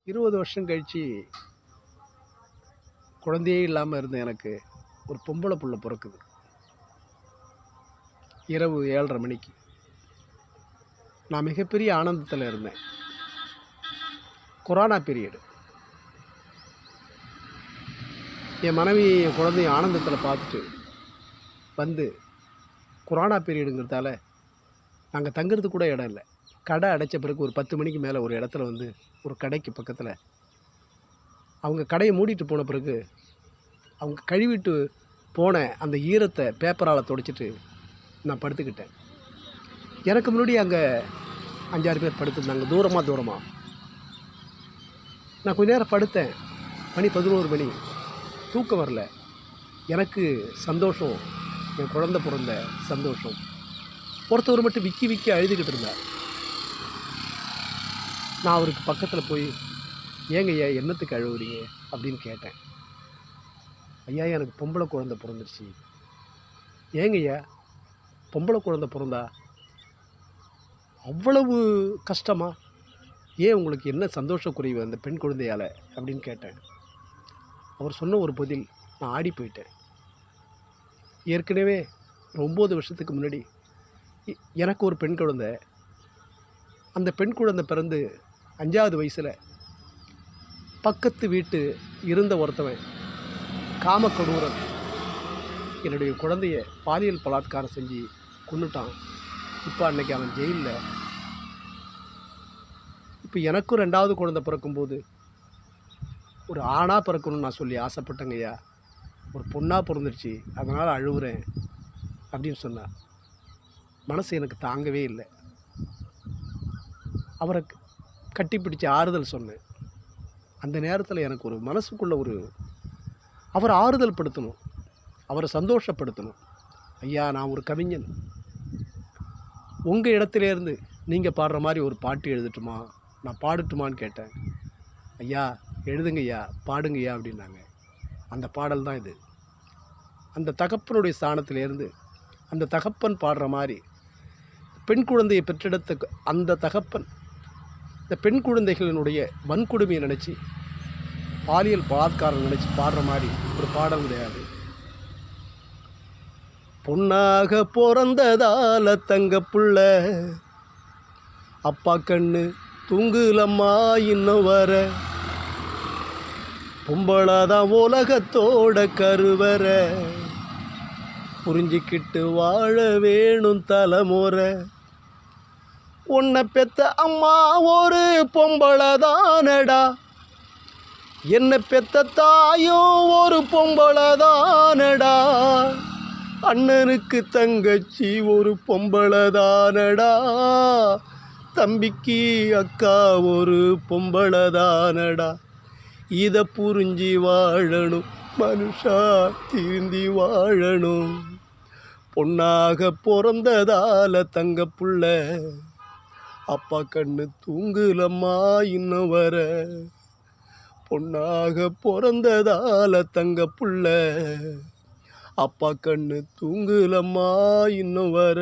20 வருஷம் கழிச்சு குழந்தையே இல்லாமல் இருந்த எனக்கு ஒரு பொம்பளை புள்ள பிறக்குது. இரவு 7:30 மணிக்கு. நான் மிகப்பெரிய ஆனந்தத்தில் இருந்தேன். Corona period. என் மனைவி என் குழந்தைய ஆனந்தத்தில் பார்த்துட்டு வந்து, கொரோனா பீரியடுங்கிறதால நாங்கள் தங்குறதுக்கு கூட இடம் இல்லை. கடை அடைச்ச பிறகு ஒரு 10 மணிக்கு மேலே ஒரு இடத்துல வந்து, ஒரு கடைக்கு பக்கத்தில் அவங்க கடையை மூடிட்டு போன பிறகு அவங்க கழுவிட்டு போன அந்த ஈரத்தை பேப்பரால் துடைச்சிட்டு நான் படுத்துக்கிட்டேன். எனக்கு முன்னாடி அங்கே 5-6 பேர் படுத்துருந்தாங்க, தூரமாக. நான் கொஞ்ச நேரம் படுத்தேன். மணி 11 மணி. தூக்கம் வரல. எனக்கு சந்தோஷம், என் குழந்தை பிறந்த சந்தோஷம். ஒருத்தவர் மட்டும் விக்கி அழுதுகிட்டு இருந்தார். நான் அவருக்கு பக்கத்தில் போய், ஏங்க ஐயா என்னத்துக்கு அழுவுறீங்க அப்படின்னு கேட்டேன். ஐயா எனக்கு பொம்பளை குழந்தை பிறந்துருச்சு. ஏங்க ஐயா பொம்பளை குழந்தை பிறந்தா அவ்வளவு கஷ்டமா? ஏன் உங்களுக்கு என்ன சந்தோஷ குறைவு அந்த பெண் குழந்தையால் அப்படின்னு கேட்டேன். அவர் சொன்ன ஒரு பதில், நான் ஆடி போயிட்டேன். ஏற்கனவே 9 வருஷத்துக்கு முன்னாடி எனக்கு ஒரு பெண் குழந்தை. அந்த பெண் குழந்தை பிறந்து 5வது வயசில் பக்கத்து வீட்டு இருந்த ஒருத்தவன் காமக்கொடூரன் என்னுடைய குழந்தைய பாலியல் பலாத்காரம் செஞ்சு கொன்னுட்டான். இப்போ அன்னைக்கு அவன் ஜெயிலில். இப்போ எனக்கும் 2வது குழந்தை பிறக்கும்போது ஒரு ஆணாக பிறக்கணும்னு நான் சொல்லி ஆசைப்பட்டேங்க ஐயா. ஒரு பொண்ணாக பிறந்துருச்சு, அதனால் அழுவுறேன் அப்படின்னு சொன்னார். மனசு எனக்கு தாங்கவே இல்லை. அவரை கட்டிப்பிடிச்சு ஆறுதல் சொன்னேன். அந்த நேரத்தில் எனக்கு ஒரு மனசுக்குள்ள அவரை ஆறுதல் படுத்தணும், அவரை சந்தோஷப்படுத்தணும். ஐயா நான் ஒரு கவிஞன், உங்கள் இடத்துலேருந்து நீங்கள் பாடுற மாதிரி ஒரு பாட்டு எழுதட்டுமா, நான் பாடட்டுமான்னு கேட்டேன். ஐயா எழுதுங்க ஐயா, பாடுங்க ஐயா அப்படின்னாங்க. அந்த பாடல் தான் இது. அந்த தகப்பனுடைய ஸ்தானத்திலேருந்து அந்த தகப்பன் பாடுற மாதிரி பெண் குழந்தையை பெற்றெடுத்த அந்த தகப்பன் இந்த பெண் குழந்தைகளினுடைய வன்கொடுமையை நினச்சி, பாலியல் பலாத்காரம் நினச்சி பாடுற மாதிரி ஒரு பாடல் கிடையாது. பொண்ணாக பிறந்ததால தங்க புள்ள, அப்பா கண்ணு தூங்குலம்மா இன்னும் வர, பொம்பளாதான் உலகத்தோட கருவற, புரிஞ்சிக்கிட்டு வாழ வேணும் தலைமுறை. உன்னை பெத்த அம்மா ஒரு பொம்பளதானடா, என்னை பெத்த தாயும் ஒரு பொம்பளதானடா, அண்ணனுக்கு தங்கச்சி ஒரு பொம்பளதானடா, தம்பிக்கு அக்கா ஒரு பொம்பளதானடா. இதை புரிஞ்சு வாழணும் மனுஷா, திருந்தி வாழணும். பொண்ணாக பிறந்ததால தங்க புள்ள, அப்பா கண்ணு தூங்குலம்மா இன்னும் வர, பொண்ணாக பிறந்ததால தங்க புள்ள, அப்பா கண்ணு தூங்குலம்மா இன்னும் வர.